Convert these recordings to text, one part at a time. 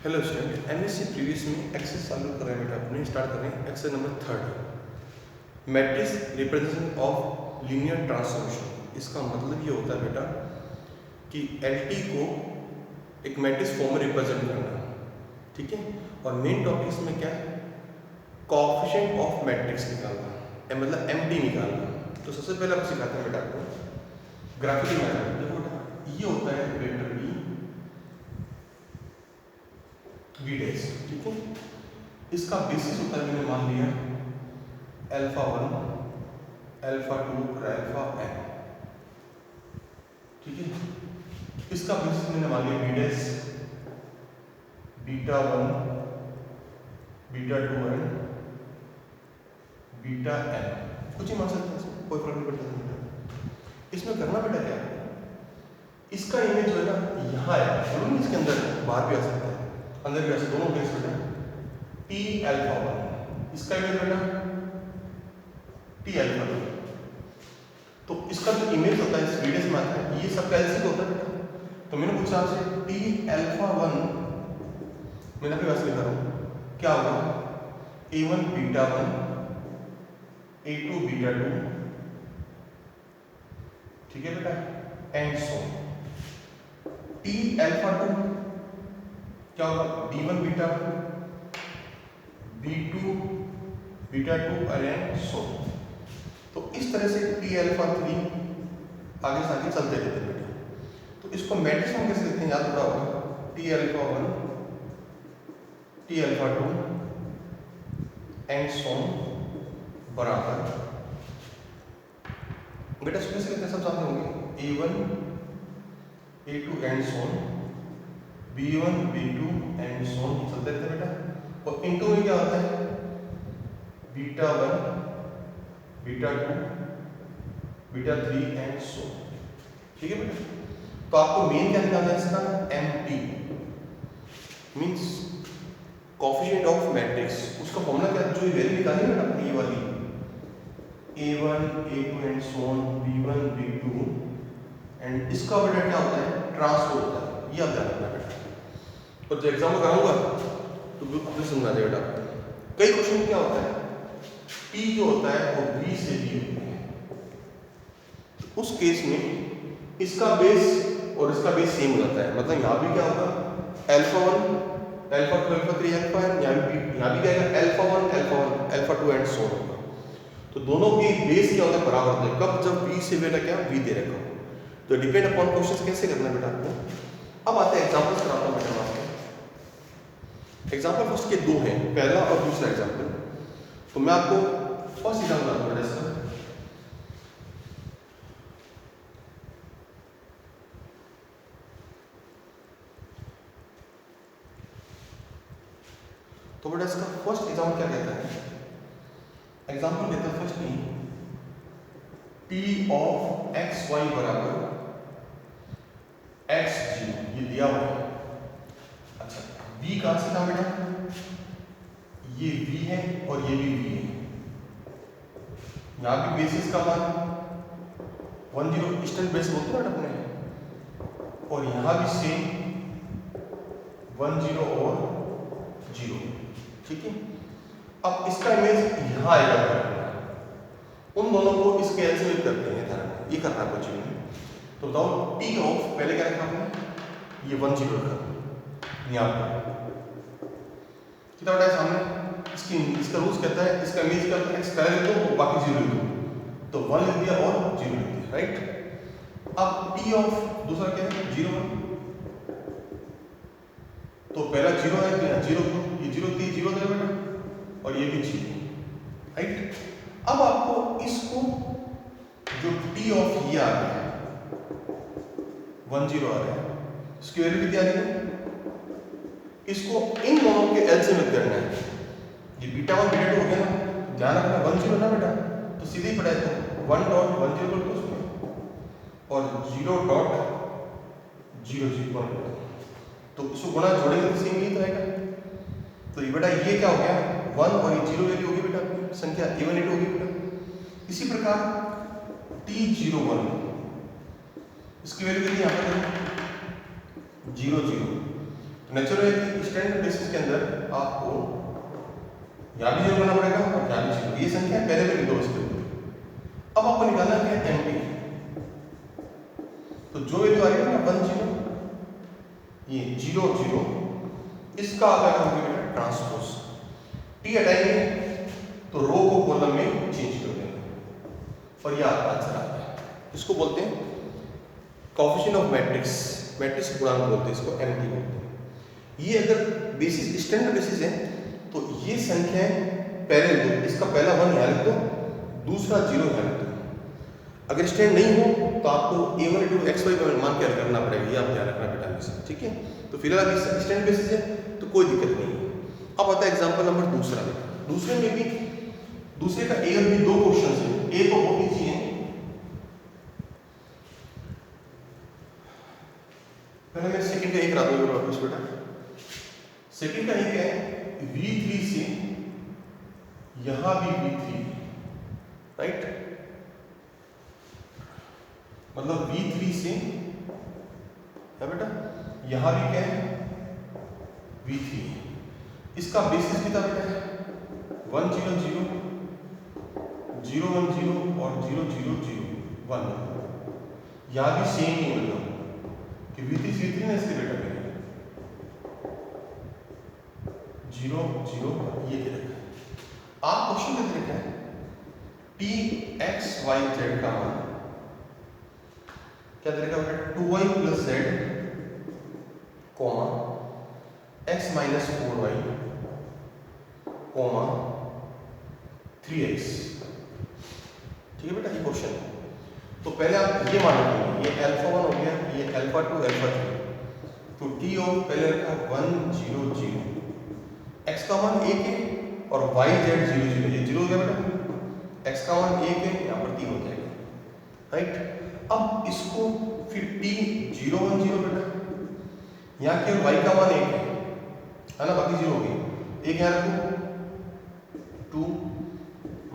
Hello student, MSc previous में access चालू कर रहे हैं बेटा। अपने स्टार्ट कर रहे हैं access number 3 matrix representation of linear transformation. इसका मतलब ये होता है बेटा कि एलटी को एक मैट्रिक्स फॉर्म में रिप्रेजेंट करना, ठीक है। और मेन टॉपिक इसमें क्या है, कोएफिशिएंट ऑफ मैट्रिक्स निकालना, मतलब एमडी निकालना। तो सबसे पहले आप सिखाते हैं बेटा आपको ग्राफिकल मेथड। देखो बेटा, ये होता है वेक्टर वी डैश, ठीक है। इसका बेसिस होता है, मैंने मान लिया अल्फा 1, अल्फा 2 और अल्फा n, ठीक है। इसका बेसिस मैंने मान लिया B dash, beta 1, beta 2 and beta n। कुछ ही मान सकते हैं, कोई फर्क नहीं पड़ता। इसमें करना बेटा क्या है, इसका इमेज जो है ना यहाँ है, जरूर इसके अंदर बाहर भी आ सकता है, अंदर भी आ सकता है, दोनों बेस बेटा टी अल्फा 1, इसका इमेज बेटा टी अल्फा 2। तो इसका जो इमेज होता है इस वीडियो में आता है, ये सब कैलसी होता है बेटा। तो मैंने पूछा आपसे टी अल्फा 1, मैंने अपने वैसे लिखा हूँ, क्या होगा a1 बीटा 1, a2 बीटा 2, ठीक है बेटा, एंड सो टी अल्फा 2 क्या होगा b1 beta 1, b2 beta 2 and so. तो इस तरह से टी अल्फा 3 आगे से आगे चलते रहते हैं बेटा। तो इसको मैट्रिक्स में कैसे लिखते हैं, याद रखा होगा T alpha 1, T alpha 2 and so बराबर बेटा इसको कैसे लिखते हैं सब जानते होंगे, a1 a2 and so, b1 b2 and so चलते रहते हैं बेटा। और इनटू में क्या होता है beta 1 beta 2 beta 3 and so, ठीक है बेटा। तो आपको मेन क्या निकालना है इसका, MT means coefficient of matrix. उसका फॉर्मूला क्या, जो वैल्यू निकाली है ना ये वाली a1 a2 and so on, b1 b2 and इसका बेटा क्या होता है, ट्रांसपोज होता है, ये आप ध्यान रखना बेटा। और जब एग्जाम में कराऊंगा तो अपने समझ आ जाएगा बेटा। कई क्वेश्चन क्या होता है, P जो होता है वो B से B होती है, तो उस केस में इसका बेस और इसका बेस सेम हो जाता है। मतलब यहाँ भी क्या होगा alpha 1 alpha 2 alpha 3 alpha n, यहाँ भी क्या है alpha 1 alpha 1 alpha 2 and so होगा। तो दोनों की बेस क्या होता है, बराबर होता है। कब, जब B से बेटा क्या B दे रखा हो। तो डिपेंड अपॉन क्वेश्चन कैसे करना है बेटा आपको। अब आते हैं एग्जांपल्स कराता हूँ बेटा आपको। एग्जांपल फर्स्ट के दो हैं, पहला और दूसरा एग्जांपल। तो मैं आपको फर्स्ट एग्जांपल बताता हूँ बेटा इसका। तो बेटा इसका फर्स्ट एग्जांपल क्या कहता है, एग्जांपल कहता है फर्स्ट में टी ऑफ एक्स वाई बराबर एक्स जी, ये दिया हुआ है। अच्छा, बी कहां से था बेटा, ये v है और ये भी v है। यहाँ भी बेसिस का मान 10 स्टैंडर्ड बेस होते हैं अपने, और यहाँ भी सेम 10 और 0, ठीक है। अब इसका इमेज यहाँ आएगा, उन दोनों को इसके एलसीएम करते हैं तरह, ये करना कुछ नहीं। तो बताओ टी ऑफ, पहले क्या रखा हमने, ये 10 रखा यहाँ पर, कितना बड़ा है सामने, इसका रूल्स कहता है, इसका इमेज क्या होता है, एक्स पहले लिख दो बाकी 0 लिख दो, तो 1 लिख दिया और 0 लिख दिया, राइट। अब टी ऑफ दूसरा क्या है 0 1, तो पहला 0 है तो यहाँ 0 ये 0 थी 0 था बेटा, और ये भी 0, राइट। अब आपको इसको जो टी ऑफ ये आ रहा है 10 आ रहा है, इसकी वैल्यू कितनी आ रही है, इसको इन दोनों के एलसीएम करना है। ये बीटा 1 बीटा 2 हो गया ना, ध्यान रखना 10 ना बेटा, तो सीधे ही पढ़ाए तो 1.10 कर दो उसमें, और 0.001 कर दो, तो इसको गुणा जोड़ेंगे तो सेम यही रहेगा। तो ये बेटा ये क्या हो गया 1 और ये 0 वैल्यू होगी बेटा अपनी संख्या a1 a2 होगी बेटा। इसी प्रकार t01, इसकी वैल्यू कितनी यहाँ पर 0 0, नेचुरल है कि स्टैंडर्ड बेसिस के अंदर आपको यहाँ भी जीरो करना पड़ेगा और यहाँ भी जीरो। ये संख्या पहले भी लिख दो इसके ऊपर। अब आपको निकालना है एमपी। तो जो वैल्यू आ रही है ना 1 0, ये 0 0, इसका आ गया बेटा ट्रांसपोज। टी हटाएंगे तो रो को कॉलम में चेंज कर देंगे और ये आपका आंसर आ गया। इसको बोलते हैं कोएफिशिएंट ऑफ मैट्रिक्स, मैट्रिक्स गुणांक बोलते हैं इसको, एमटी बोलते हैं। ये अगर बेसिस स्टैंडर्ड बेसिस है तो ये संख्याएं पहले लिख दो, इसका पहला 1 यहाँ लिख दो, दूसरा 0 यहाँ लिख दो। अगर स्टैंड नहीं हो तो आपको a1 a2 xy का मान क्या करना पड़ेगा, ये आप ध्यान रखना बेटा हमेशा, ठीक है। तो फिलहाल अभी स्टैंड बेसिस है तो कोई दिक्कत नहीं है। अब आता है एग्जांपल नंबर दूसरा। दूसरे में भी दूसरे का ए और बी दो क्वेश्चन है। ए तो बहुत इजी है, पहले मैं सेकंड का एक करा दूंगा वापस बेटा। सेकंड का एक है v3 से यहां भी v3, राइट, मतलब v3 से क्या बेटा यहां भी क्या है v3। इसका बेसिस कितना बेटा है 1 0 0 0 1 0 और 0 0 0 1। यहां भी सेम ही मतलब कि v3 c3 ना इसके बेटा में 0 0 ये दे रखा है। आप क्वेश्चन में दे रखा है t x y z का मान क्या दे रखा है बेटा 2y plus z comma x minus 4y comma 3x, ठीक है बेटा ये क्वेश्चन है। तो पहले आप ये मान लीजिए, ये अल्फा 1 हो गया, ये अल्फा 2 अल्फा 3। तो t ऑफ पहले रखा 1 0 0, x का मान 1 है और y z 0 0, ये 0 हो गया बेटा, x का मान 1 है, यहाँ पर 3 हो जाएगा, राइट। अब इसको फिर t 0 1 0 बेटा, यहाँ केवल y का मान 1 है ना, बाकी 0 हो गई। एक यहाँ रखो 2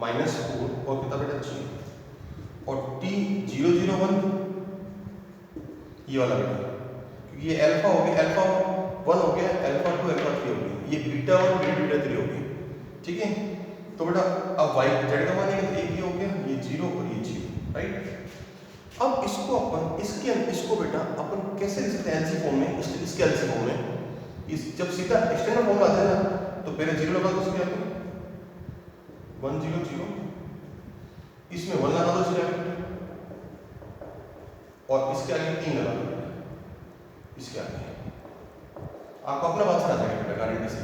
माइनस 4 और कितना बेटा 0 और t 0 0 1 ये वाला बेटा, क्योंकि ये अल्फा हो गया, अल्फा 1 हो गया, अल्फा 2 अल्फा 3 हो गया, ये बीटा 1 बीटा 3 हो गया, ठीक है। तो बेटा अब y z का मान एक ही हो गया, ये 0 और ये 0, राइट। अब इसको अपन इसको बेटा अपन कैसे लिख सकते हैं एलसी फॉर्म में, इसके एलसी फॉर्म में। इस जब सीधा स्टैंडर्ड फॉर्म आता है ना तो पहले 0 लगा दो, इसके आगे 1 0 0, इसमें 1 लगा दो इसके आगे और इसके आगे 3 लगा दो इसके आगे, आपको अपना बात समझ आ जाएगा बेटा गारंटी से।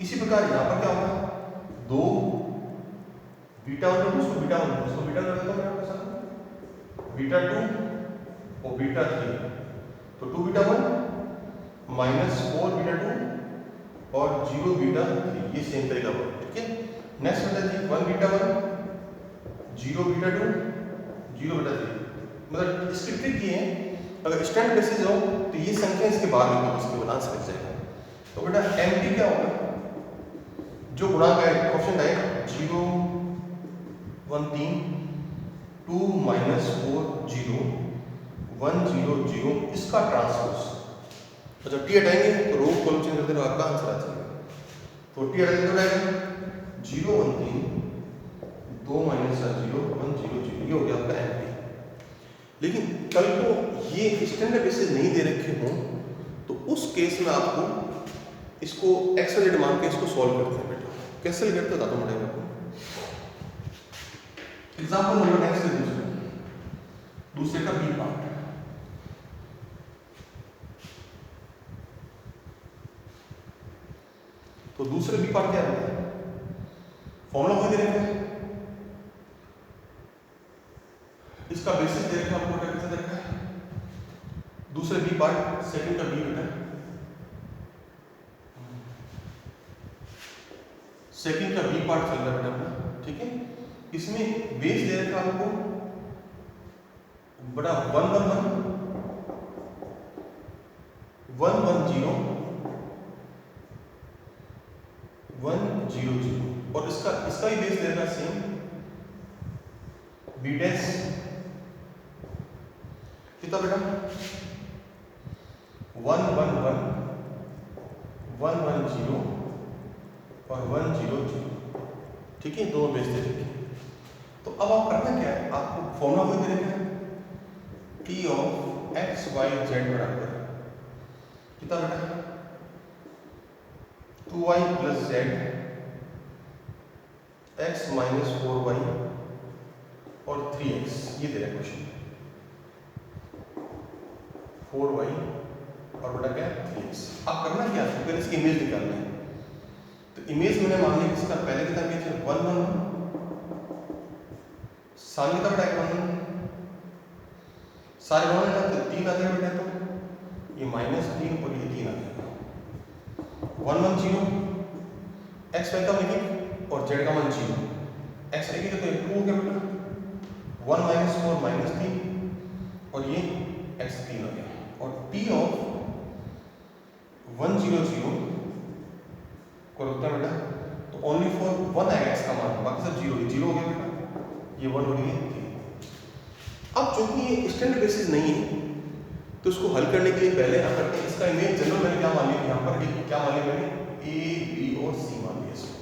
इसी प्रकार यहाँ पर क्या होगा 2 बीटा 1 उसको बीटा 1 उसको बीटा कर देता हूँ मैं आपके साथ, बीटा 2 और बीटा 3, तो 2 बीटा 1 माइनस 4 बीटा 2 और 0 बीटा 3, ये सेम तरीका होगा, ठीक है। नेक्स्ट बेटा जी 1 बीटा 1 0 बीटा 2 0 बीटा 3, मतलब इसकी ट्रिक ये है अगर स्टैंडर्ड बेसिस हो तो ये संख्या इसके बाद लिखो, उसके बाद आंसर मिल जाएगा। तो बेटा एमटी क्या होगा, जो गुणांक है क्वेश्चन है 0 1 3 2 माइनस 4 0 1 0 0, इसका ट्रांसपोज। तो जब टी हटाएंगे तो रो कॉलम चेंज करते हैं, आपका आंसर आ जाएगा। तो टी हटाएंगे तो आएगा 0 1 3 2 माइनस 0 1 0 0, ये हो गया आपका एमटी। लेकिन कल को ये स्टैंडर्ड बेसिस नहीं दे रखे हों तो उस केस में आपको इसको एक्स वाई जेड मान के इसको सॉल्व करते हैं बेटा। कैसे करते हो बताता हूँ आपको। एग्जांपल नंबर नेक्स्ट है दूसरे का बी पार्ट। तो दूसरे बी पार्ट क्या है, फॉर्मूला कोई दे रखा है, इसका बेसिस दे रखा है, आपको कैसे दे रखा है दूसरे बी पार्ट, सेकंड का बी बेटा, सेकंड का बी पार्ट चल रहा है बेटा अपना, ठीक है। इसमें बेस दे रखा है आपको बड़ा 1 1 1 1 1 0 1 0 0 और इसका भी बेस दे रखा सेम बी डैश कितना बेटा 1 1 1 1 1 0 और 1 0 0, ठीक है, दोनों बेस दे रखे। तो अब आप करना क्या है, आपको फॉर्मूला वही दे रखा है, T of X Y Z बराबर कितना बेटा 2y plus Z x minus 4y और 3x, ये दे रहा है क्वेश्चन, 4y और बेटा क्या 3x। अब करना क्या है, फिर इसकी इमेज निकालना है। तो इमेज मैंने मान लिया इसका पहले कितना इमेज है 1 1 सामने का बेटा 1 सारे वन है तो 3 आ जाएगा बेटा, तो ये -3 और ये 3 आ जाएगा। 1 1 0 एक्स वाई का लिखिए और जेड का मान 0, एक्स लिखिए तो 2 हो गया बेटा, 1 -4 -3 और ये एक्स 3 आ गया। और टी ऑफ 1 0 0 को रखता है बेटा, तो ओनली फॉर 1 आएगा एक्स का मान, बाकी सब 0 ही 0 हो गया बेटा, ये 1 हो गया 3। अब चूंकि ये स्टैंडर्ड बेसिस नहीं है तो इसको हल करने के लिए पहले यहाँ करते हैं इसका इमेज जनरल मैंने क्या मान लिया, यहाँ पर क्या मान लिया मैंने ए बी और सी मान लिया इसको,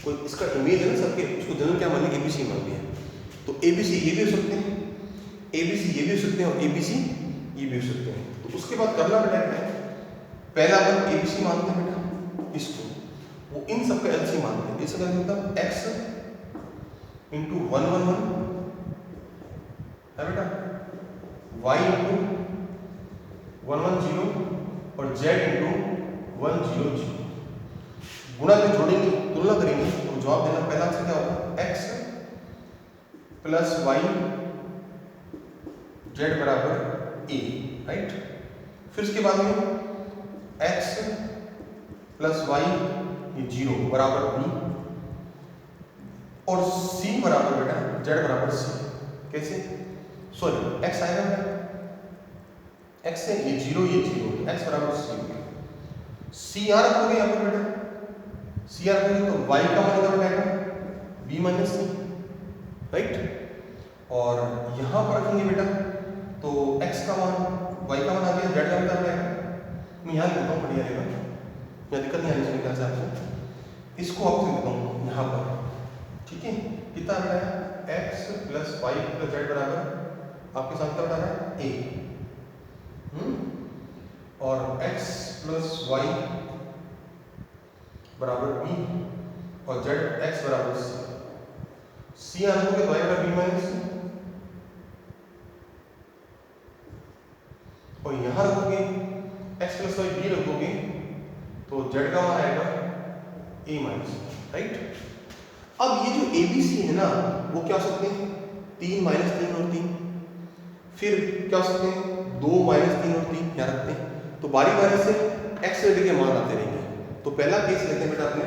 कोई इसका इमेज है ना सबके, उसको जनरल क्या मान लिया ए बी सी मान लिया। तो ए बी सी ये भी हो सकते हैं, ए बी सी ये भी हो सकते हैं और ए बी सी ये भी हो सकते हैं। तो उसके बाद करना बेटा क्या है, पहला अपन ए बी सी मानते हैं बेटा इसको, वो इन सबका एलसीएम मानते हैं, इसका मतलब एक्स इंटू 1 1 1 है बेटा, y इंटू 1 1 0 और z इंटू 1 0 0, गुणा में जोड़ेंगे तुलना करेंगे तो जवाब देना पहला आंसर क्या होगा x प्लस वाई जेड बराबर a, राइट। फिर इसके बाद में x प्लस वाई ये 0 बराबर b और c बराबर बेटा z बराबर c, कैसे सॉरी x आएगा बेटा, x है ये 0 ये 0, x बराबर c हो गया, c यहाँ रखोगे यहाँ पर बेटा, c यहाँ रखोगे तो y का मान कितना आएगा b माइनस c, राइट। और यहाँ पर रखेंगे बेटा तो x का मान y का मान आ गया, z का मान आएगा, मैं यहाँ लिखता हूँ बढ़िया रहेगा, यहाँ दिक्कत नहीं आनी चाहिए क्या से आपको, इसको आपसे लिखता हूँ यहाँ पर, ठीक है। कितना आ रहा है x plus Y plus Z बराबर आपके साथ क्या बता रहा है a, और x प्लस वाई बराबर b और z x बराबर c, c आने को y बराबर b माइनस c, और यहाँ रखोगे x प्लस वाई b रखोगे तो z का मान आएगा a माइनस, राइट। अब ये जो ए बी सी है ना वो क्या हो सकते हैं 3 -3 और 3, फिर क्या हो सकते हैं 2 -3 और 3 यहाँ रखते हैं, तो बारी बारी से x रेडी के मान आते रहेंगे। तो पहला केस लेते हैं बेटा अपने,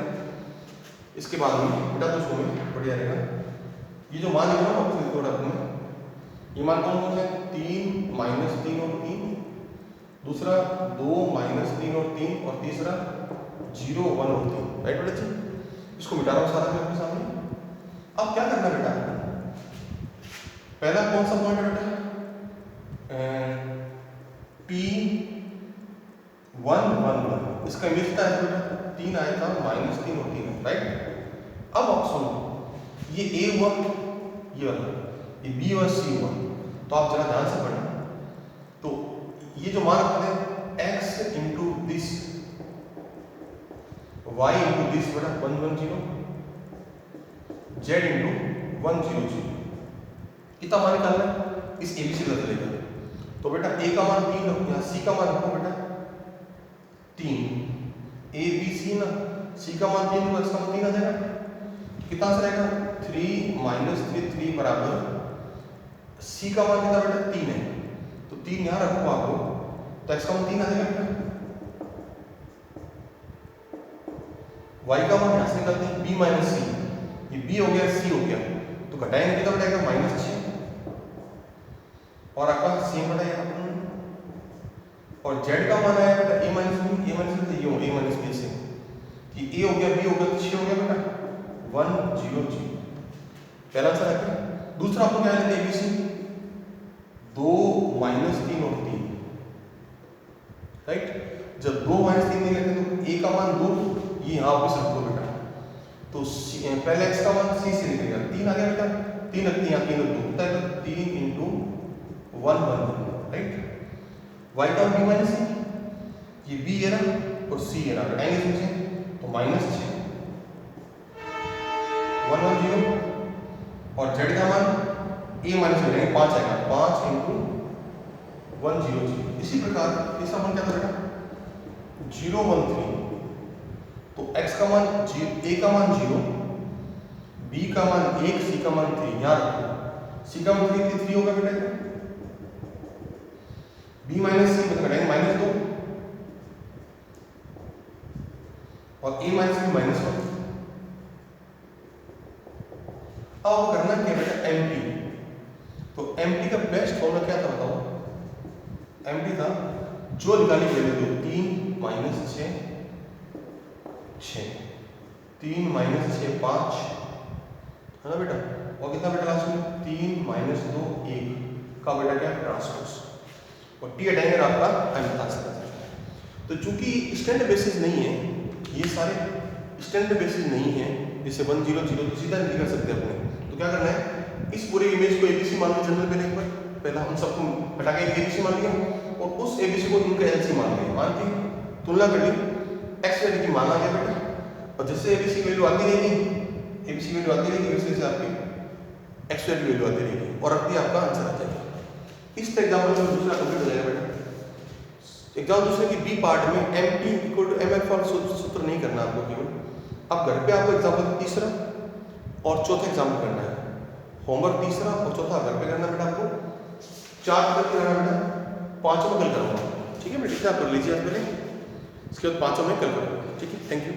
इसके बाद में बेटा तो उसको बढ़िया रहेगा, ये जो मान है ना अपने ये मान कौन कौन है 3 -3 और 3, दूसरा 2 -3 और 3 और तीसरा 0 1 और 3, राइट बेटा जी। इसको मिटा रहा हूँ सारा मैं आपके सामने। अब क्या करना बेटा, पहला कौन सा पॉइंट है बेटा P 1 1 1, इसका इमेज क्या है बेटा 3 आया था -3 और 3, राइट। अब आप सुनो ये A हुआ ये वाला, ये B और C हुआ, तो आप जरा ध्यान से पढ़ना। तो ये जो मान रखते हैं x into this y into this बेटा 1 1 0, z इंटू 1 0 0, कितना मान निकालना है इस एबीसी का चलेगा। तो बेटा a का मान 3 रखो, यहाँ c का मान रखो बेटा 3, a b c ना, c का मान 3 तो इसका मान 3 आ जाएगा, कितना आंसर आएगा 3 -3 3 बराबर c का मान कितना बेटा 3 है, तो 3 यहाँ रखो आपको तो x का मान 3 आ जाएगा बेटा, y का मान यहाँ से निकालते हैं b माइनस c, ये b हो गया c हो गया, तो घटाएंगे कितना बेटा -6 और आपका सेम बताइए और z का मान आया बेटा a minus b, a minus b ये हो a माइनस b से, कि a हो गया b हो गया तो 6 हो गया बेटा 1 0 0, पहला आंसर आ गया। दूसरा आपको क्या लेते हैं एबीसी 2 -3 और 3, राइट। जब 2 -3 नहीं लेते तो का मान 2, ये यहाँ वापस रख दो बेटा, तो पहले x का मान c से निकलेगा 3 आ गया बेटा, 3 रखते हैं यहाँ, 3 रख दो, कितना है 3 इंटू 1 1 राइट। y का b माइनस c, ये b है ना और c है ना, घटाएंगे इसमें तो माइनस 6 1 1 0, और z का मान a माइनस हो जाएगा 5 आएगा, 5 इंटू 1 0 0। इसी प्रकार इसका मान क्या था बेटा 0 1 3, तो x का मान a का मान 0, b का मान 1, c का मान 3, यहाँ रखो c का मान 3 होगा बेटा, b माइनस c मतलब घटाएंगे माइनस 2 और a माइनस b माइनस 1। अब करना क्या बेटा एमटी, तो एमटी का बेस्ट फॉर्मूला क्या था बताओ, एमटी था जो निकाली गई दो 3 माइनस 6 6, 3 माइनस 6 5 है ना बेटा, और कितना बेटा लास्ट में 3 माइनस 2 1 का बेटा क्या ट्रांसपोज, और टी हटाएंगे आपका आंसर आ जाएगा। तो चूंकि स्टैंडर्ड बेसिस नहीं है, ये सारे स्टैंडर्ड बेसिस नहीं है, जैसे 1 0 0 तो सीधा नहीं कर सकते अपने, तो क्या करना है इस पूरे इमेज को एबीसी मान लो जनरल पे एक बार, पहला हम सबको हटा के एबीसी मान लिया और उस एबीसी को इनका एलसी मान लिया, मान के तुलना कर ली, एक्स वैल्यू की मान आ गया बेटा, और जैसे एबीसी की वैल्यू आती रहेगी, एबीसी की वैल्यू आती रहेगी वैसे से आपकी एक्स वैल्यू वैल्यू आती रहेगी और रखती आपका आंसर आ जाएगा। इस एग्जाम्पल में दूसरा कंप्लीट हो जाएगा बेटा। एग्जाम दूसरे की बी पार्ट में M T equal to M F for सूत्र नहीं करना आपको केवल, अब घर पे आपको एग्जाम्पल तीसरा और चौथा एग्जाम्पल करना है, होमवर्क तीसरा और चौथा घर पे करना बेटा, आपको 4 करके करना बेटा, 5 में कल करूँगा, ठीक है बेटा, इतना कर लीजिए आज पहले, इसके बाद 5 में कल करूँगा, ठीक है, थैंक यू।